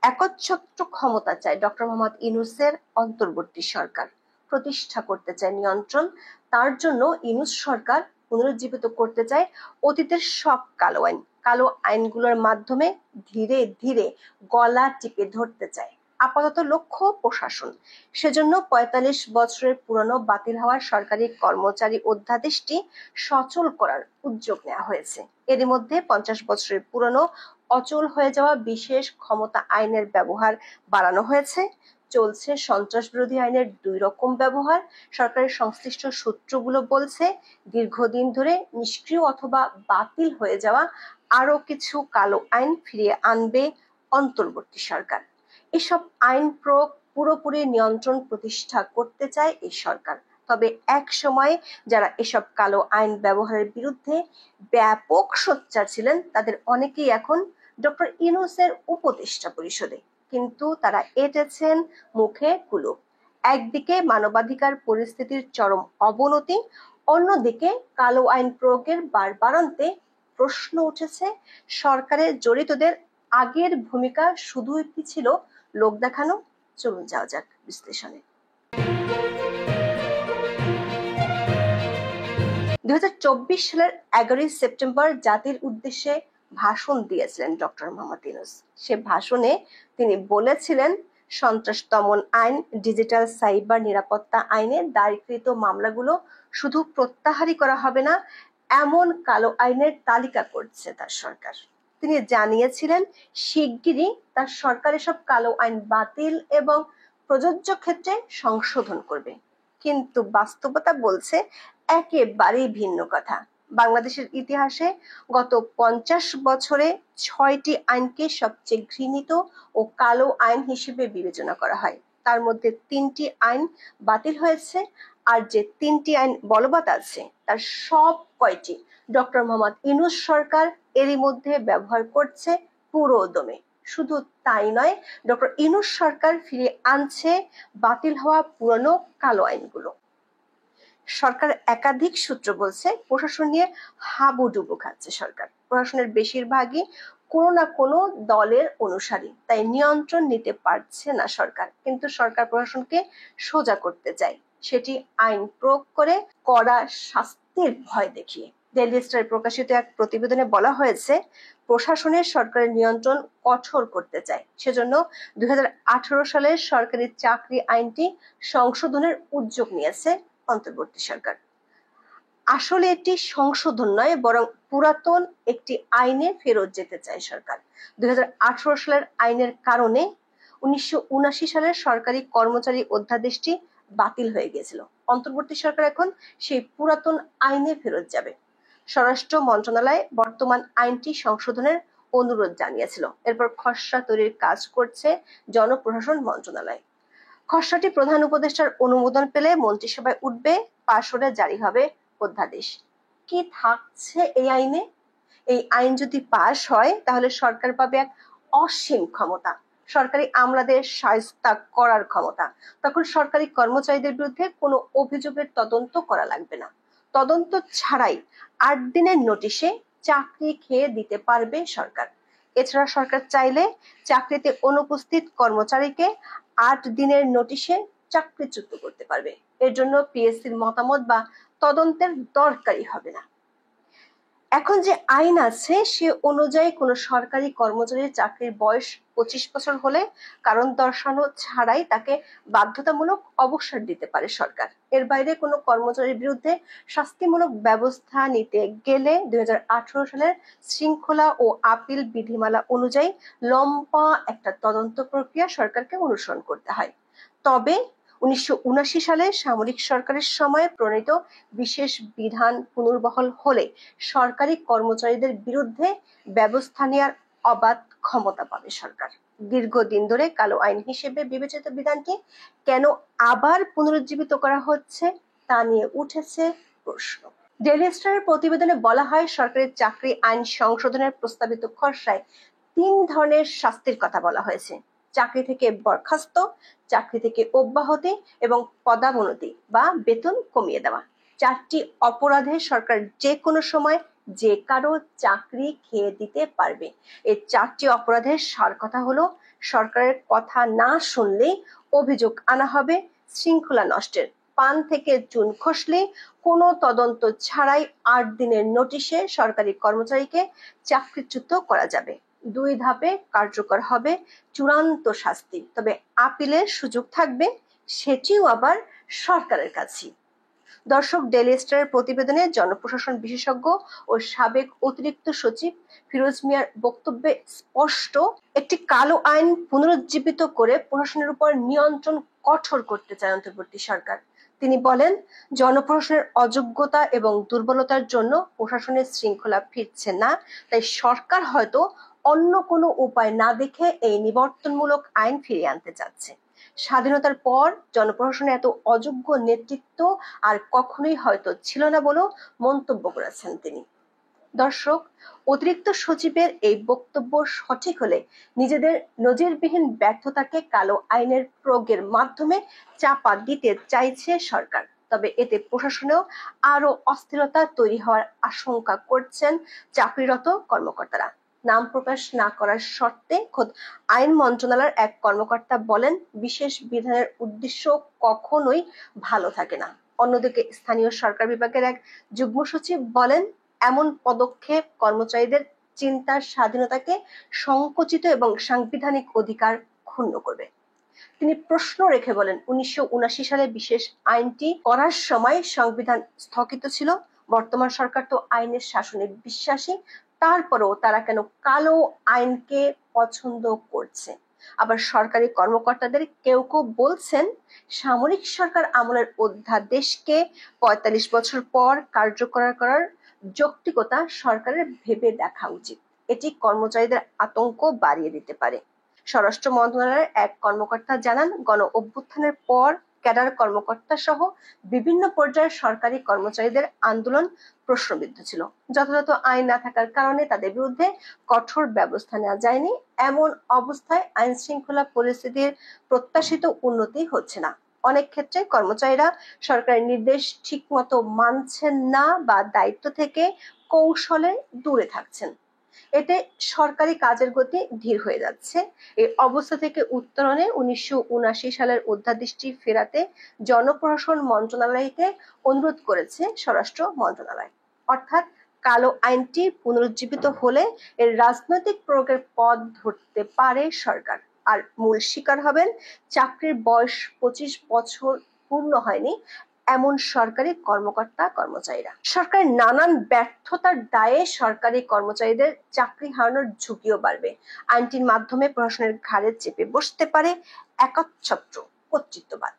একচ্ছত্র ক্ষমতা চায় ডক্টর মোহাম্মদ ইউনূসের অন্তর্বর্তী সরকার, প্রতিষ্ঠা করতে চায় নিয়ন্ত্রণ। তার জন্য ইউনূস সরকার পুনরুজ্জীবিত করতে চায় অতীতের সব কালো আইন, কালো আইনগুলোর মাধ্যমে ধীরে ধীরে গলা টিপে ধরতে চায়। আপাতত লক্ষ্য প্রশাসন। সেজন্য ৪৫ বছরের পুরনো বাতিল হওয়ার সরকারি কর্মচারী অধ্যাদেশটি সচল করার উদ্যোগ নেওয়া হয়েছে। এরই মধ্যে ৫০ বছরের পুরনো অচল হয়ে যাওয়া বিশেষ ক্ষমতা আইনের ব্যবহার বাড়ানো হয়েছে। চলছে সন্ত্রাস বিরোধী আইনের ২ রকম ব্যবহার। সরকারের সংশ্লিষ্ট সূত্রগুলো বলছে দীর্ঘদিন ধরে নিষ্ক্রিয় অথবা বাতিল হয়ে যাওয়া আরো কিছু কালো আইন ফিরিয়ে আনবে অন্তর্বর্তী সরকার। এসব আইন প্রয়োগ পুরোপুরি নিয়ন্ত্রণ প্রতিষ্ঠা করতে চায় এই সরকার। তবে এক সময় যারা এসব কালো আইন ব্যবহারের বিরুদ্ধে ব্যাপক সোচ্চার ছিলেন তাদের অনেকেই এখন ডক্টর ইউনূসের উপদেষ্টা পরিষদে, কিন্তু তারা এঁটেছেন মুখে কুলুপ। একদিকে মানবাধিকার পরিস্থিতির চরম অবনতি, অন্যদিকে কালো আইন প্রয়োগের বাড়বাড়ন্তে প্রশ্ন উঠেছে সরকারের জড়িতদের আগের ভূমিকা শুধুই কি ছিল লোক দেখানো? চলুন যাওয়া যাক বিশ্লেষণে। ২০২৪ সালের ১১ সেপ্টেম্বর জাতির উদ্দেশ্যে ভাষণ দিয়েছিলেন ডক্টর মোহাম্মদ ইউনূস। সে ভাষণে তিনি বলেছিলেন, সন্ত্রাস দমন আইন, ডিজিটাল সাইবার নিরাপত্তা আইনে দায়েরকৃত মামলাগুলো শুধু প্রত্যাহারই করা হবে না, এমন কালো আইনের তালিকা করছে তার সরকার। তিনি জানিয়েছিলেন শিগগিরই তার সরকার এসব কালো আইন বাতিল এবং প্রযোজ্য ক্ষেত্রে সংশোধন করবে। কিন্তু বাস্তবতা বলছে একেবারেই ভিন্ন কথা। বাংলাদেশের ইতিহাসে গত ৫০ বছরে ৬টি আইনকে সবচেয়ে ঘৃণিত ও কালো আইন হিসেবে বিবেচনা করা হয়। তার মধ্যে ৩টি আইন বাতিল হয়েছে, আর যে ৩টি আইন বলবৎ আছে তার সব কয়টি ডক্টর মোহাম্মদ ইউনূস সরকার এরই মধ্যে ব্যবহার করছে পুরো দমে। শুধু তাই নয়, ডক্টর ইউনূস সরকার ফিরিয়ে আনছে বাতিল হওয়া পুরনো কালো আইনগুলো। সরকার একাধিক সূত্র বলছে প্রশাসন নিয়ে হাবুডুবু খাচ্ছে সরকার। প্রশাসনের বেশিরভাগই কোনো না কোনো দলের অনুসারী, তাই নিয়ন্ত্রণ নিতে পারছে না সরকার। কিন্তু সরকার প্রশাসনকে সোজা করতে চায়, সেটি আইন প্রয়োগ করে, কড়া শাস্তির ভয় দেখিয়ে। ডেইলি স্টার প্রকাশিত এক প্রতিবেদনে বলা হয়েছে প্রশাসনের সরকারের নিয়ন্ত্রণ কঠোর করতে চায়। সেজন্য ২০১৮ সালের সরকারি চাকরি আইনটি সংশোধনের উদ্যোগ নিয়েছে অন্তর্বর্তী সরকার। আসলে এটি সংশোধন নয়, বরং পুরাতন একটি আইনে ফেরত যেতে চায় সরকার। ২০১৮ সালের আইনের কারণে ১৯৭৯ সালের সরকারি কর্মচারী অধ্যাদেশটি বাতিল হয়ে গিয়েছিল। অন্তর্বর্তী সরকার এখন সেই পুরাতন আইনে ফেরত যাবে। স্বরাষ্ট্র মন্ত্রণালয় বর্তমান আইনটি সংশোধনের অনুরোধ জানিয়েছিল। এরপর খসড়া তৈরির কাজ করছে জনপ্রশাসন মন্ত্রণালয়। খসড়াটি প্রধান উপদেষ্টার অনুমোদন পেলে মন্ত্রিসভায় উঠবে, পাশ হলে জারি হবে অধ্যাদেশ। কি থাকছে এই আইনে? এই আইন যদি পাশ হয় তাহলে সরকার পাবে এক অসীম ক্ষমতা, সরকারি আমলাদের শায়েস্তা করার ক্ষমতা। তখন সরকারি কর্মচারীদের বিরুদ্ধে কোনো অভিযোগের তদন্ত করা লাগবে না। তদন্ত ছাড়াই ৮ দিনের নোটিশে চাকরি খেয়ে দিতে পারবে সরকার। এছাড়া সরকার চাইলে চাকরিতে অনুপস্থিত কর্মচারীকে ৮ দিনের নোটিশে চাকরিচ্যুত করতে পারবে। এর জন্য পিএসসির মতামত বা তদন্তের দরকারই হবে না। এখন যে আইন আছে সে অনুযায়ী কোনো সরকারি কর্মচারীর চাকরির বয়স ২৫ বছর হলে কারণ দর্শানো ছাড়াই তাকে বাধ্যতামূলক অবসর দিতে পারে সরকার। এর বাইরে কোনো কর্মচারীর বিরুদ্ধে শাস্তিমূলক ব্যবস্থা নিতে গেলে ২০১৮ সালের শৃঙ্খলা ও আপিল বিধিমালা অনুযায়ী লম্বা একটা তদন্ত প্রক্রিয়া সরকারকে অনুসরণ করতে হয়। তবে ১৯৭৯ সালে সামরিক সরকারের সময় প্রণীত বিশেষ বিধান পুনর্বহাল হলে সরকারি কর্মচারীদের বিরুদ্ধে ব্যবস্থা নেওয়ার অবাধ ক্ষমতা পাবে সরকার। দীর্ঘদিন ধরে কালো আইন হিসেবে বিবেচিত বিধানটি কেন আবার পুনরুজ্জীবিত করা হচ্ছে তা নিয়ে উঠেছে প্রশ্ন। ডেইলি স্টারের প্রতিবেদনে বলা হয় সরকারি চাকরি আইন সংশোধনের প্রস্তাবিত খসড়ায় ৩ ধরনের শাস্তির কথা বলা হয়েছে: চাকরি থেকে বরখাস্ত, চাকরি থেকে অব্যাহতি এবং পদাবনতি বা বেতন কমিয়ে দেওয়া। 4টি অপরাধে সরকার যে কোনো সময় যে কারো চাকরি খেয়ে দিতে পারবে। এই 4টি অপরাধের সার কথা হলো, সরকারের কথা না শুনলেই অভিযোগ আনা হবে শৃঙ্খলা নষ্টের, পান থেকে চুন খসলে কোনো তদন্ত ছাড়াই 8 দিনের নোটিশে সরকারি কর্মচারীকে চাকরিচ্যুত করা যাবে। 2 ধাপে কার্যকর হবে চূড়ান্ত শাস্তি, তবে আপিলের সুযোগ থাকবে, সেটিও আবার সরকারের কাছেই। দর্শক, ডেইলি স্টারের প্রতিবেদনে জনপ্রশাসন বিশেষজ্ঞ ও সাবেক অতিরিক্ত সচিব ফিরোজ মিয়ার বক্তব্যে স্পষ্ট, একটি কালো আইন পুনরুজ্জীবিত করে প্রশাসনের উপর নিয়ন্ত্রণ কঠোর করতে চায় অন্তর্বর্তী সরকার। তিনি বলেন, জনপ্রশাসনের অযোগ্যতা এবং দুর্বলতার জন্য প্রশাসনের শৃঙ্খলা ফিরছে না, তাই সরকার হয়তো অন্য কোনো উপায় না দেখে এই নিবর্তনমূলক আইন ফিরিয়ে আনতে চাচ্ছে। স্বাধীনতার পর জনপ্রশাসনে এত অযোগ্য নেতৃত্ব আর কখনোই হয়তো ছিল না বলেও মন্তব্য করেছেন তিনি। দর্শক, অতিরিক্ত সচিবের এই বক্তব্য সঠিক হলে নিজেদের নজিরবিহীন ব্যর্থতাকে কালো আইনের প্রয়োগের মাধ্যমে চাপা দিতে চাইছে সরকার। তবে এতে প্রশাসনেও আরো অস্থিরতা তৈরি হওয়ার আশঙ্কা করছেন চাকরিরত কর্মকর্তারা। নাম প্রকাশ না করার শর্তে খোদ আইন মন্ত্রণালয়ের এক কর্মকর্তা বলেন, বিশেষ বিধানের উদ্দেশ্য কখনোই ভালো থাকে না। অন্যদিকে স্থানীয় সরকার বিভাগের এক যুগ্ম সচিব বলেন, এমন পদক্ষেপ কর্মচারীদের চিন্তার স্বাধীনতাকে সংকুচিত এবং সাংবিধানিক অধিকার ক্ষুণ্ণ করবে। তিনি প্রশ্ন রেখে বলেন, 1979 সালে বিশেষ আইনটি করার সময় সংবিধান স্থগিত ছিল। বর্তমান সরকার তো আইনের শাসনে বিশ্বাসী, তারপরেও তারা কেন কালো আইনকে পছন্দ করছে? আবার সরকারি কর্মকর্তাদের কেউ কেউ বলছেন, সামরিক সরকার আমলের অধ্যাদেশকে 45 বছর পর কার্যকর করার যৌক্তিকতা সরকারের ভেবে দেখা উচিত। এটি কর্মচারীদের আতঙ্ক বাড়িয়ে দিতে পারে। স্বরাষ্ট্র মন্ত্রণালয়ের এক কর্মকর্তা জানান, গণ অভ্যুত্থানের পর ক্যাডার কর্মকর্তা সহ বিভিন্ন পর্যায়ের সরকারি কর্মচারীদের আন্দোলন প্রশ্নবিদ্ধ ছিল। যথাযথ আইন না থাকার কারণে তাদের বিরুদ্ধে কঠোর ব্যবস্থা নেওয়া যায়নি। এমন অবস্থায় আইন শৃঙ্খলা পরিস্থিতির প্রত্যাশিত উন্নতি হচ্ছে না। অনেক ক্ষেত্রে কর্মচারীরা সরকারের নির্দেশ ঠিকমতো মানছেন না বা দায়িত্ব থেকে কৌশলে দূরে থাকছেন। এতে সরকারি কাজের গতি ধীর হয়ে যাচ্ছে। এই অবস্থা থেকে উত্তরণে 1979 সালের অধ্যাদেশটি ফেরাতে জনপ্রশাসন মন্ত্রণালয়কে অনুরোধ করেছে স্বরাষ্ট্র মন্ত্রণালয়। অর্থাৎ কালো আইনটি পুনরুজ্জীবিত হলে এর রাজনৈতিক প্রয়োগের পথ ধরতে পারে সরকার, আর মূল শিকার হবেন চাকরির বয়স 25 বছর পূর্ণ হয়নি এমন সরকারি কর্মকর্তা কর্মচারীরা। সরকারের নানান ব্যর্থতার দায়ে সরকারি কর্মচারীদের চাকরি হারানোর ঝুঁকিও বাড়বে। আইনটির মাধ্যমে প্রশাসনের ঘাড়ে চেপে বসতে পারে একচ্ছত্র কর্তৃত্ববাদ।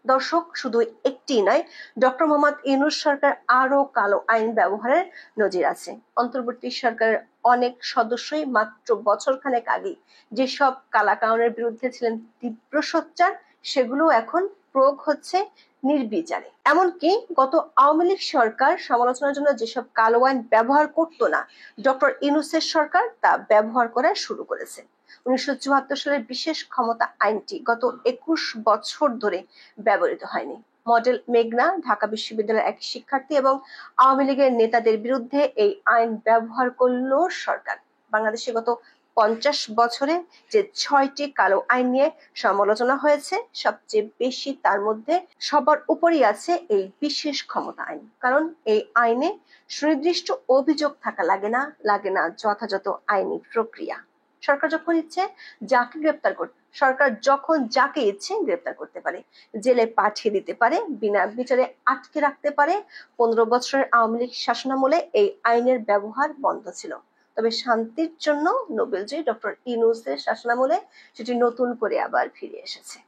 দর্শক, শুধু একটি নয়, ডক্টর মোহাম্মদ ইউনূস সরকার আরো কালো আইন ব্যবহারের নজির আছে। অন্তর্বর্তী সরকারের অনেক সদস্যই মাত্র বছরখানেক আগে যেসব কালাকানুনের বিরুদ্ধে ছিলেন তীব্র সোচ্চার, সেগুলো এখন প্রয়োগ হচ্ছে নির্বিচারে। এমনকি গত আওয়ামী লীগ সরকার সমালোচনার জন্য যেসব কালো আইন ব্যবহার করতো না, ডক্টর ইউনূসের সরকার তা ব্যবহার করা শুরু করেছে। 1974 সালের বিশেষ ক্ষমতা আইনটি গত 21 বছর ধরে ব্যবহৃত হয়নি। মডেল মেঘনা ঢাকা বিশ্ববিদ্যালয়ের এক শিক্ষার্থী এবং আওয়ামী লীগের নেতাদের বিরুদ্ধে এই আইন ব্যবহার করল সরকার। বাংলাদেশে গত 50 বছরে যে 6টি কালো আইন নিয়ে সমালোচনা হয়েছে, সবচেয়ে বেশি তার মধ্যে সবার উপরই আছে এই বিশেষ ক্ষমতা আইন। কারণ এই আইনে সুনির্দিষ্ট অভিযোগ থাকা লাগে না যথাযথ আইনি প্রক্রিয়া। সরকার যখন ইচ্ছে যাকে গ্রেপ্তার করতে সরকার যখন যাকে ইচ্ছে গ্রেপ্তার করতে পারে, জেলে পাঠিয়ে দিতে পারে, বিনা বিচারে আটকে রাখতে পারে। 15 বছরের আওয়ামী লীগ শাসনামলে এই আইনের ব্যবহার বন্ধ ছিল। তবে শান্তির জন্য নোবেলজয়ী ডক্টর ইউনূসের শাসনামলে সেটি নতুন করে আবার ফিরে এসেছে।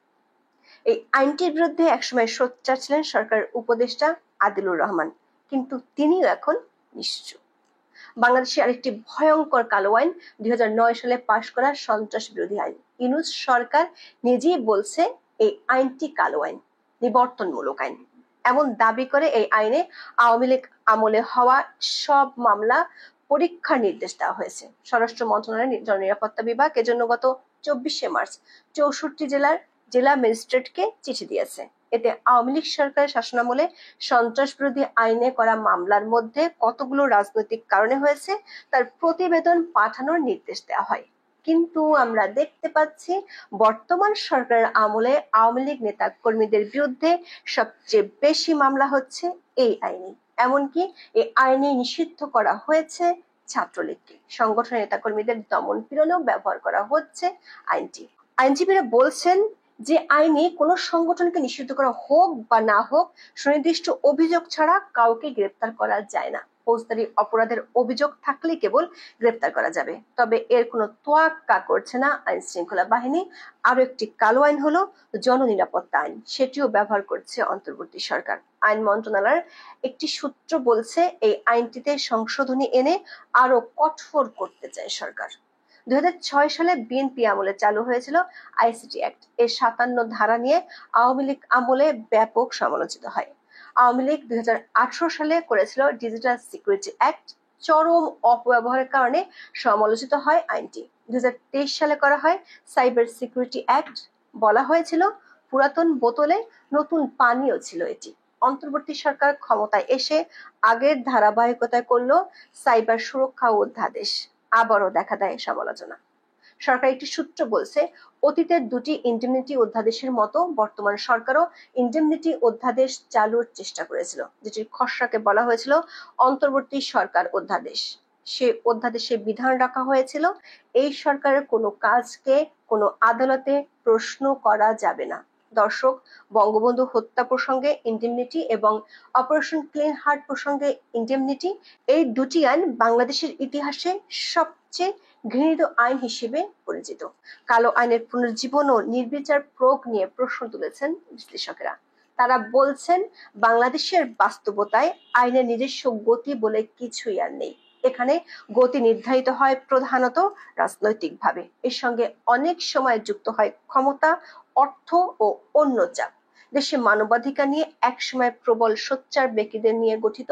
এই আইনটির বিরুদ্ধে একসময় সোচ্চার ছিলেন সরকারের উপদেষ্টা আদিলুর রহমান, কিন্তু তিনিও এখন নিশ্চুপ। বাংলাদেশে আরেকটি ভয়ঙ্কর কালো আইন 2009 সালে পাশ করা সন্ত্রাস বিরোধী আইন। ইউনূস সরকার নিজেই বলছে এই আইনটি কালো আইন, নিবর্তনমূলক আইন। এমন দাবি করে এই আইনে আওয়ামী লীগ আমলে হওয়া সব মামলা পরীক্ষার নির্দেশ দেওয়া হয়েছে। স্বরাষ্ট্র মন্ত্রণালয়ের জননিরাপত্তা বিভাগ এজন্য গত 24 মার্চ 64 জেলার জেলা ম্যাজিস্ট্রেটকে চিঠি দিয়েছে। এতে আওয়ামী লীগ সরকারের শাসনামলে সন্ত্রাস বিরোধী আইনে করা মামলার মধ্যে কতগুলো রাজনৈতিক কারণে হয়েছে তার প্রতিবেদন পাঠানোর নির্দেশ দেওয়া হয়। কিন্তু আমরা দেখতে পাচ্ছি বর্তমান সরকারের আমলে আওয়ামী লীগ নেতা কর্মীদের বিরুদ্ধে সবচেয়ে বেশি মামলা হচ্ছে এই আইনে। এমনকি এই আইনে নিষিদ্ধ করা হয়েছে ছাত্রলীগকে। সংগঠনের নেতাকর্মীদের দমন পীড়নেও ব্যবহার করা হচ্ছে আইনটি। আইনজীবীরা বলছেন যে আইনে কোনো সংগঠনকে নিষিদ্ধ করা হোক বা না হোক, সুনির্দিষ্ট অভিযোগ ছাড়া কাউকে গ্রেপ্তার করা যায় না। ফৌজদারি অপরাধের অভিযোগ থাকলে কেবল গ্রেপ্তার করা যাবে। তবে এর কোনো তোয়াক্কা করছে না আইন শৃঙ্খলা বাহিনী। আরো একটি কালো আইন হলো জননিরাপত্তা আইন, সেটিও ব্যবহার করছে অন্তর্বর্তী সরকার। আইন মন্ত্রণালয়ের একটি সূত্র বলছে এই আইনটিতে সংশোধনী এনে আরো কঠোর করতে চায় সরকার। 2006 সালে বিএনপি আমলে চালু হয়েছিল আইসিটি অ্যাক্ট। এর 57 ধারা নিয়ে আওয়ামী লীগ আমলে ব্যাপক সমালোচিত হয়। আওয়ামী লীগ 2018 সালে করেছিল ডিজিটাল সিকিউরিটি অ্যাক্ট। চরম অপব্যবহারের কারণে সমালোচিত হয় আইনটি। 2023 সালে করা হয় সাইবার সিকিউরিটি অ্যাক্ট। বলা হয়েছিল পুরাতন বোতলে নতুন পানীয় ছিল এটি। অন্তর্বর্তী সরকার ক্ষমতায় এসে আগের ধারাবাহিকতায় করলো সাইবার সুরক্ষা অধ্যাদেশ। আবারও দেখা দেয় সমালোচনা। সরকার একটি সূত্র বলছে অতীতের দুটি ইন্ডেমনিটি অধ্যাদেশের মতো বর্তমান সরকারও ইন্ডেমনিটি অধ্যাদেশ চালুর চেষ্টা করেছিল, যেটির খসড়াকে বলা হয়েছিল অন্তর্বর্তী সরকার অধ্যাদেশ। সে অধ্যাদেশে বিধান রাখা হয়েছিল এই সরকারের কোনো কাজকে কোনো আদালতে প্রশ্ন করা যাবে না। দর্শক, বঙ্গবন্ধু হত্যা প্রসঙ্গে ইন্ডেমনিটি এবং অপারেশন ক্লিন হার্ট প্রসঙ্গে ইন্ডেমনিটি, এই দুটি আইন বাংলাদেশের ইতিহাসে সবচেয়ে ঘৃণিত আইন হিসেবে পরিচিত। কালো আইনের পুনর্জীবন ও নির্বিচার প্রয়োগ নিয়ে প্রশ্ন তুলেছেন বিশ্লেষকেরা। তারা বলছেন বাংলাদেশের বাস্তবতায় আইনের নিজস্ব গতি বলে কিছুই আর নেই। এখানে গতি নির্ধারিত হয় প্রধানত রাজনৈতিকভাবে। এর সঙ্গে অনেক সময় যুক্ত হয় ক্ষমতা, অর্থ ও অন্য চাপ। দেশে মানবাধিকার নিয়ে একসময় প্রবল সোচ্চার ব্যক্তিদের নিয়ে গঠিত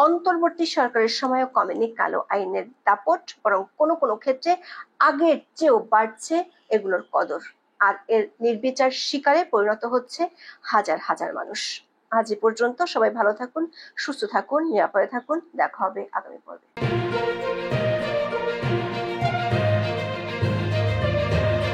অন্তর্বর্তী সরকারের সময়ও কমেনি কালো আইনের দাপট, বরং কোনো কোনো ক্ষেত্রে আগের চেয়েও বাড়ছে এগুলোর কদর। আর এর নির্বিচার শিকারে পরিণত হচ্ছে হাজার হাজার মানুষ। আজ এ পর্যন্ত। সবাই ভালো থাকুন, সুস্থ থাকুন, নিরাপদে থাকুন। দেখা হবে আগামী পর্বে।